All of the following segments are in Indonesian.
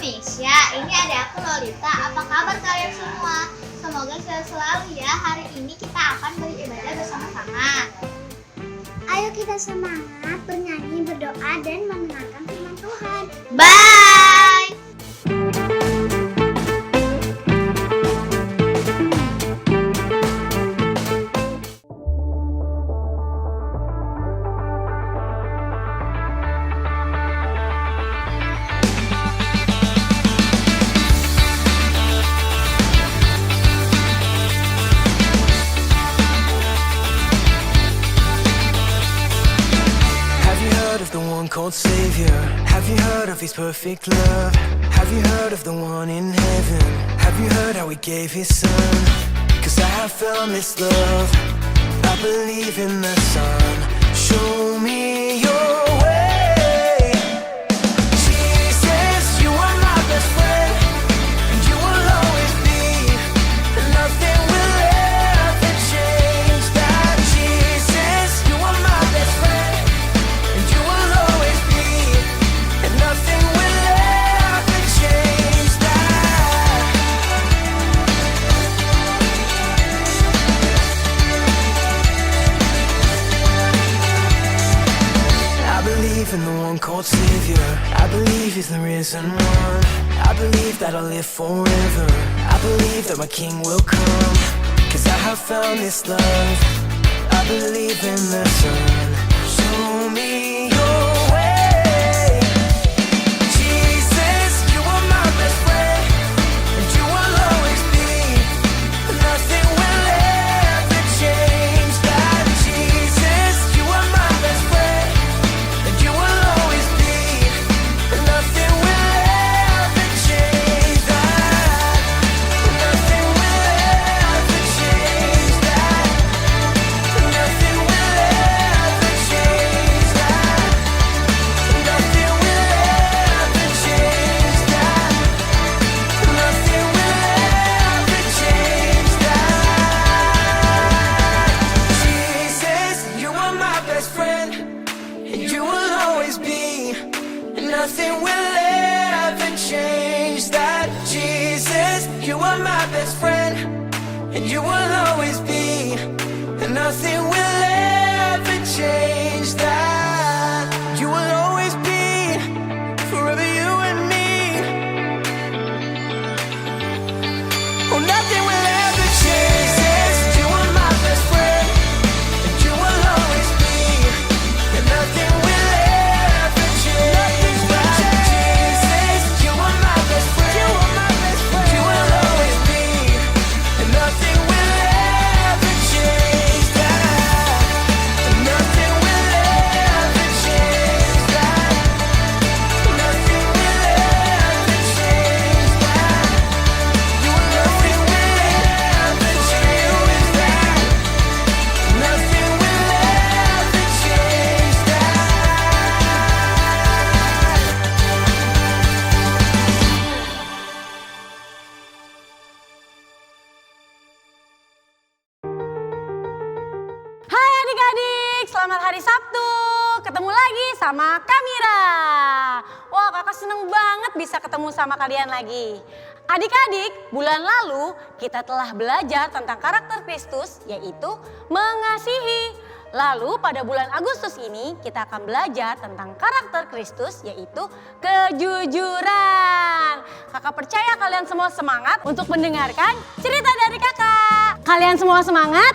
Indonesia, ini ada aku Lolita. Apa kabar kalian semua? Semoga sehat selalu ya. Hari ini kita akan beribadah bersama-sama. Ayo kita semangat bernyanyi, berdoa, dan mendengarkan firman Tuhan. Bye! Called Savior. Have you heard of His perfect love? Have you heard of the one in heaven? Have you heard how He gave His Son? 'Cause I have found this love. I believe in the Son. Show me your way. Jesus, you are my best friend, and you will always be. Nothing will ever change that. Jesus, you are my best friend, and you will always be. And nothing will ever change that. I believe in the one called Savior. I believe He's the risen one. I believe that I'll live forever. I believe that my King will come. 'Cause I have found this love. I believe in the Son. Show me your way. Jesus, you are my best friend, and you will always be. Nothing will ever change that. Jesus, you are my best friend, and you will always be. Nothing will ever change that. Nothing will ever change that. Nothing will ever change that. Nothing will ever change that. Nothing will ever change that. Jesus, you are my best friend, and you will always be. Nothing will ever change that. Jesus, you are my best friend, and you will always be. And nothing will ever change that. You will always be, forever you and me. Oh, nothing will ever change this. You are my best friend, and you will always be. And nothing will ever change that. Jesus, you are my best friend. You are my best friend. You will always be. And nothing will ever change that. And nothing will ever change that. Nothing will ever change that. You will nothing will ever change that. Nothing will ever change that. Hai adik-adik, selamat hari Sabtu. Ketemu lagi sama Kamira. Wah, kakak seneng banget bisa ketemu sama kalian lagi. Adik-adik, bulan lalu kita telah belajar tentang karakter Kristus, yaitu mengasihi. Lalu pada bulan Agustus ini kita akan belajar tentang karakter Kristus, yaitu kejujuran. Kakak percaya kalian semua semangat untuk mendengarkan cerita dari kakak. Kalian semua semangat?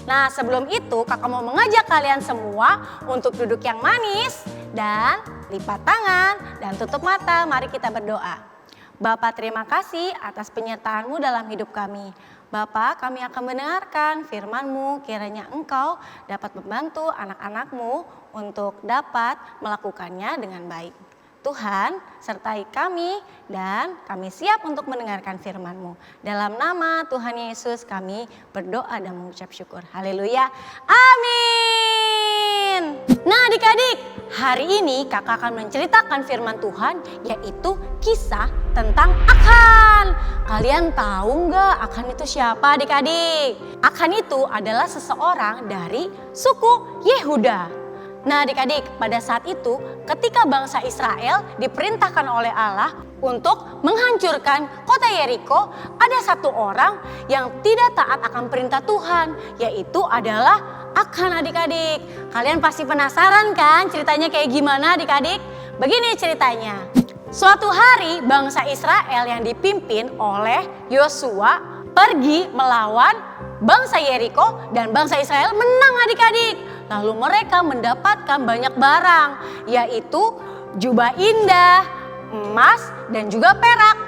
Nah, sebelum itu kakak mau mengajak kalian semua untuk duduk yang manis dan lipat tangan dan tutup mata. Mari kita berdoa. Bapa, terima kasih atas penyertaan-Mu dalam hidup kami. Bapa, kami akan mendengarkan firman-Mu, kiranya Engkau dapat membantu anak-anak-Mu untuk dapat melakukannya dengan baik. Tuhan, sertai kami dan kami siap untuk mendengarkan firman-Mu. Dalam nama Tuhan Yesus kami berdoa dan mengucap syukur. Haleluya. Amin. Nah adik-adik, hari ini kakak akan menceritakan firman Tuhan, yaitu kisah tentang Akhan. Kalian tahu nggak Akhan itu siapa adik-adik? Akhan itu adalah seseorang dari suku Yehuda. Nah adik-adik, pada saat itu ketika bangsa Israel diperintahkan oleh Allah untuk menghancurkan kota Yeriko, ada satu orang yang tidak taat akan perintah Tuhan, yaitu adalah Akan adik-adik. Kalian pasti penasaran kan ceritanya kayak gimana adik-adik? Begini ceritanya. Suatu hari bangsa Israel yang dipimpin oleh Yosua pergi melawan bangsa Yeriko dan bangsa Israel menang adik-adik. Lalu mereka mendapatkan banyak barang, yaitu jubah indah, emas, dan juga perak.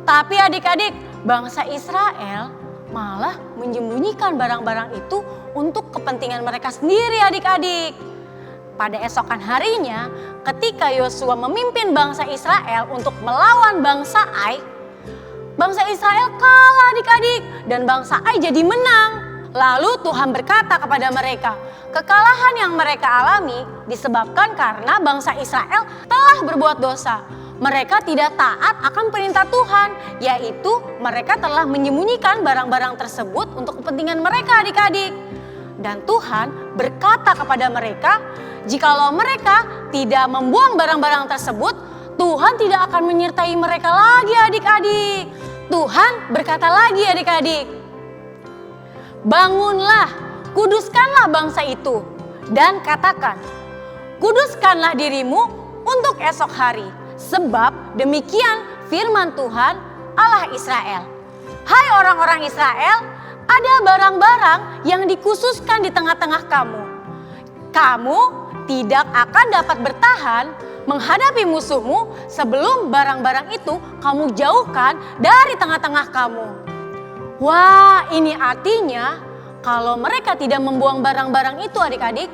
Tapi adik-adik, bangsa Israel malah menyembunyikan barang-barang itu untuk kepentingan mereka sendiri adik-adik. Pada esokan harinya, ketika Yosua memimpin bangsa Israel untuk melawan bangsa Ai, bangsa Israel kalah adik-adik dan bangsa Ai jadi menang. Lalu Tuhan berkata kepada mereka, kekalahan yang mereka alami disebabkan karena bangsa Israel telah berbuat dosa. Mereka tidak taat akan perintah Tuhan, yaitu mereka telah menyembunyikan barang-barang tersebut untuk kepentingan mereka adik-adik. Dan Tuhan berkata kepada mereka, jikalau mereka tidak membuang barang-barang tersebut, Tuhan tidak akan menyertai mereka lagi adik-adik. Tuhan berkata lagi adik-adik, bangunlah, kuduskanlah bangsa itu, dan katakan, kuduskanlah dirimu untuk esok hari, sebab demikian firman Tuhan Allah Israel. Hai orang-orang Israel, ada barang-barang yang dikhususkan di tengah-tengah kamu. Kamu tidak akan dapat bertahan menghadapi musuhmu sebelum barang-barang itu kamu jauhkan dari tengah-tengah kamu. Wah, ini artinya kalau mereka tidak membuang barang-barang itu adik-adik,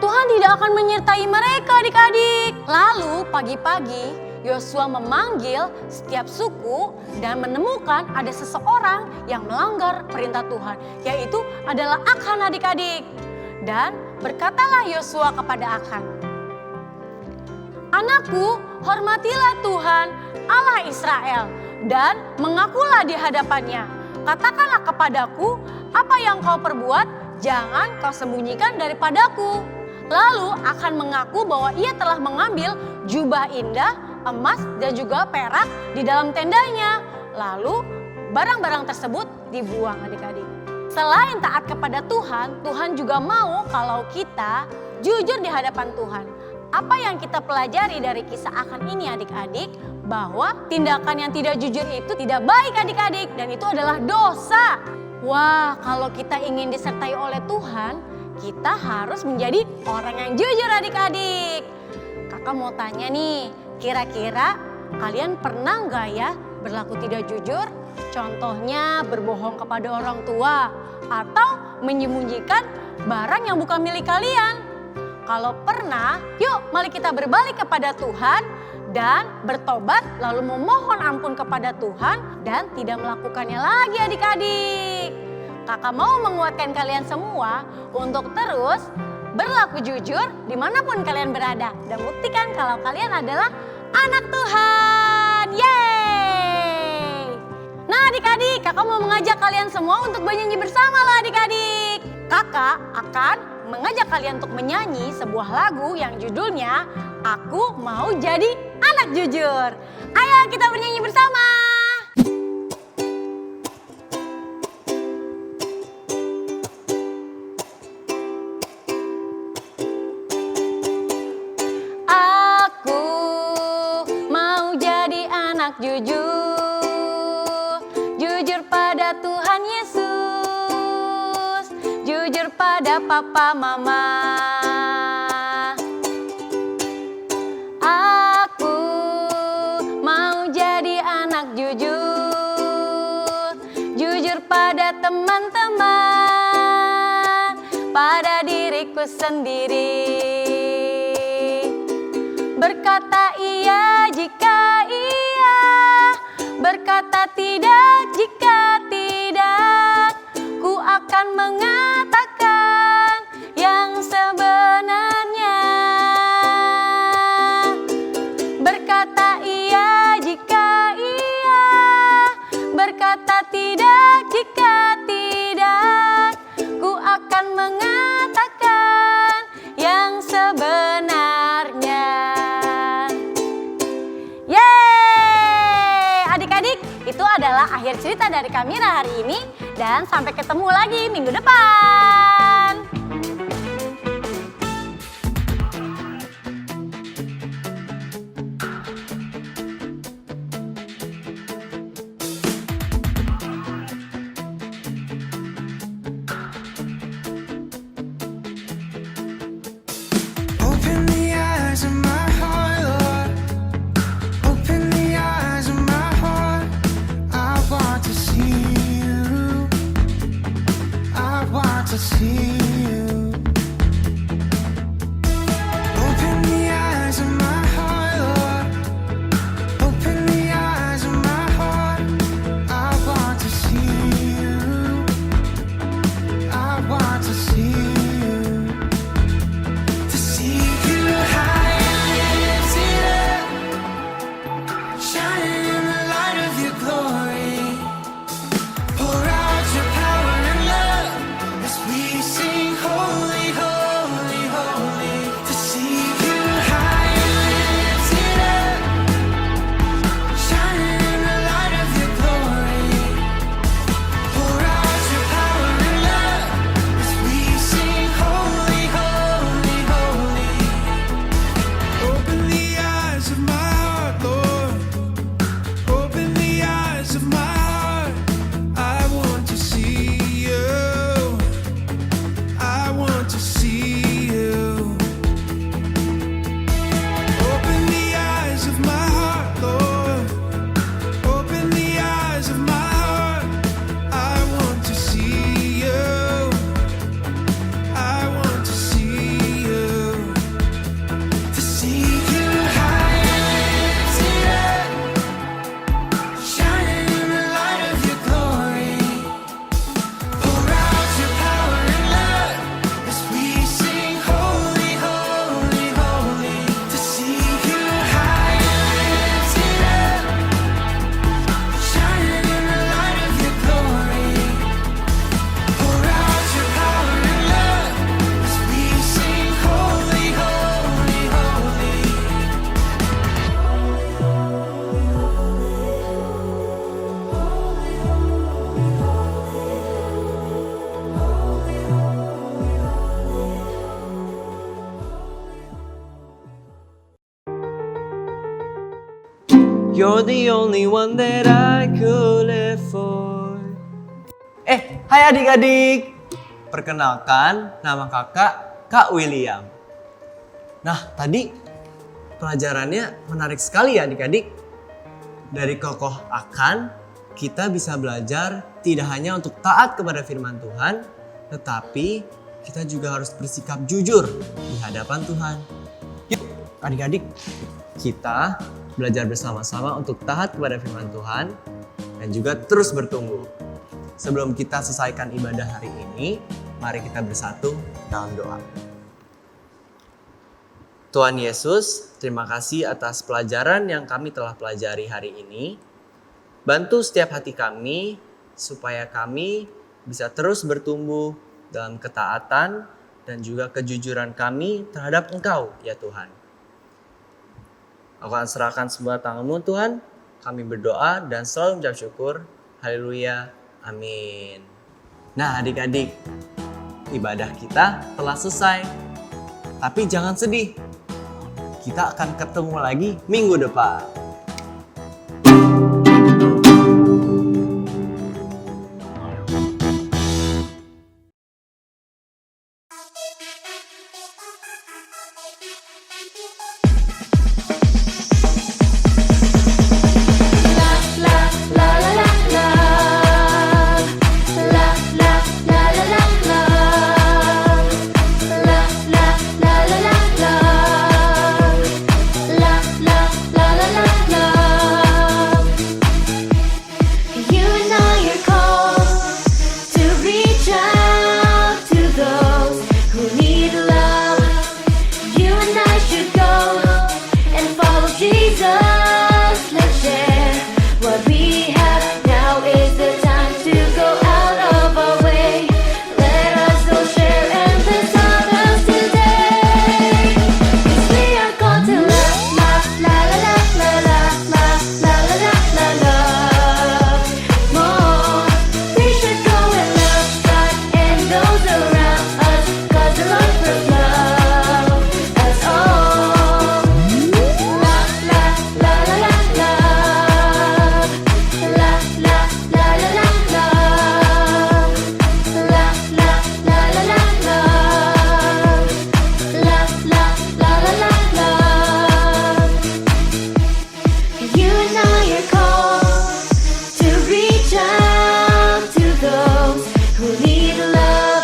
Tuhan tidak akan menyertai mereka adik-adik. Lalu pagi-pagi Yosua memanggil setiap suku dan menemukan ada seseorang yang melanggar perintah Tuhan, yaitu adalah Akan adik-adik. Dan berkatalah Yosua kepada Akan, anakku, hormatilah Tuhan Allah Israel dan mengakulah di hadapannya. Katakanlah kepadaku apa yang kau perbuat, jangan kau sembunyikan daripadaku. Lalu Akan mengaku bahwa ia telah mengambil jubah indah, emas, dan juga perak di dalam tendanya. Lalu barang-barang tersebut dibuang adik-adik. Selain taat kepada Tuhan, Tuhan juga mau kalau kita jujur di hadapan Tuhan. Apa yang kita pelajari dari kisah Akan ini adik-adik? Bahwa tindakan yang tidak jujur itu tidak baik adik-adik, dan itu adalah dosa. Wah, kalau kita ingin disertai oleh Tuhan, kita harus menjadi orang yang jujur adik-adik. Kakak mau tanya nih, kira-kira kalian pernah nggak ya berlaku tidak jujur? Contohnya berbohong kepada orang tua atau menyembunyikan barang yang bukan milik kalian. Kalau pernah, yuk mari kita berbalik kepada Tuhan dan bertobat lalu memohon ampun kepada Tuhan dan tidak melakukannya lagi adik-adik. Kakak mau menguatkan kalian semua untuk terus berlaku jujur dimanapun kalian berada dan buktikan kalau kalian adalah anak Tuhan. Yeay! Nah adik-adik, kakak mau mengajak kalian semua untuk bernyanyi bersama loh adik-adik. Kakak akan mengajak kalian untuk menyanyi sebuah lagu yang judulnya Aku Mau Jadi Anak Jujur. Ayo kita bernyanyi bersama. Aku mau jadi anak jujur, jujur pada Tuhan Yesus, jujur pada papa mama. Aku mau jadi anak jujur, jujur pada teman-teman, pada diriku sendiri. Berkata iya jika iya, berkata tidak jika tidak. Ku akan mengatakan yang sebenarnya. Berkata iya jika iya, berkata tidak jika tidak. Ku akan mengatakan yang sebenarnya. adalah akhir cerita dari Kamira hari ini dan sampai ketemu lagi minggu depan. Open the eyes of my heart, Lord. Open the eyes of my heart. I want to see you. I want to see you. Open the eyes of my heart, Lord. Open the eyes of my heart. I want to see you. I want to see you. To see you high and lifted up, shining in the light of your glory. Pour out your power and love as we sing holy, holy, holy. To see you high and lifted up, shining in the light of your glory. Pour out your power and love as we sing holy, holy, holy. Open the eyes of my heart, Lord. Open the eyes of my heart. I want to see you. I want to see you. Open the eyes of my heart, Lord. Open the eyes of my heart. I want to see you. I want to see you. To see you high and lifted up, shining in the light of your glory. Pour out your power and love as we sing holy, holy, holy. To see you high and lifted up, shining in the light of your glory. Pour out your power and love as we sing holy, holy, holy. You're the only one that I could live for. Hai adik-adik. Perkenalkan, nama kakak Kak William. Nah, tadi pelajarannya menarik sekali ya adik-adik. Dari Kokoh Akan, kita bisa belajar tidak hanya untuk taat kepada firman Tuhan, tetapi kita juga harus bersikap jujur di hadapan Tuhan. Yuk adik-adik, kita belajar bersama-sama untuk taat kepada firman Tuhan dan juga terus bertumbuh. Sebelum kita selesaikan ibadah hari ini, mari kita bersatu dalam doa. Tuhan Yesus, terima kasih atas pelajaran yang kami telah pelajari hari ini. Bantu setiap hati kami supaya kami bisa terus bertumbuh dalam ketaatan dan juga kejujuran kami terhadap Engkau, ya Tuhan. Aku akan serahkan semua tangan-Mu Tuhan. Kami berdoa dan selalu mengucap syukur. Haleluya. Amin. Nah adik-adik, ibadah kita telah selesai. Tapi jangan sedih. Kita akan ketemu lagi minggu depan. your call to reach out to those who need love.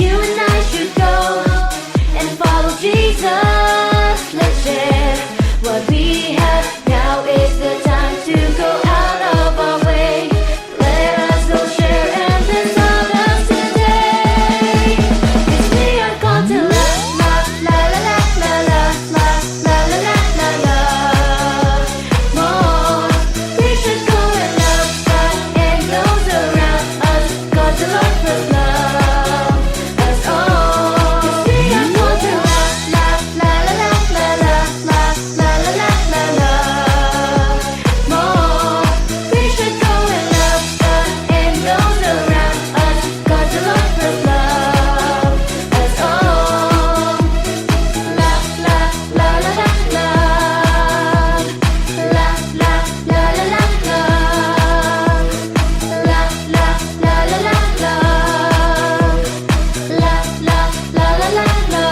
You and I should go and follow Jesus. Let's share what we have. Now is the time to go out of our way. Let us all share and bless others today. 'Cause we are called to love, love, la la la la la la la la la la la more. We should go and love God and those around us. God to love us, love us all. 'Cause we are called to love, love, la la la la la la la la la la la more. We should go and love God and those around us. God to love us, love us all. La la la la la la. La la la la la la. La la la la la la. La la la la la la.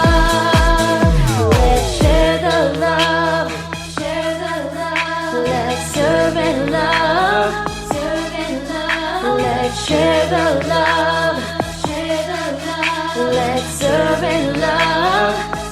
Let's share the love. Share the love. Let's serve and love. Serve and love. Let's share the love. Share the love. Let's serve and love.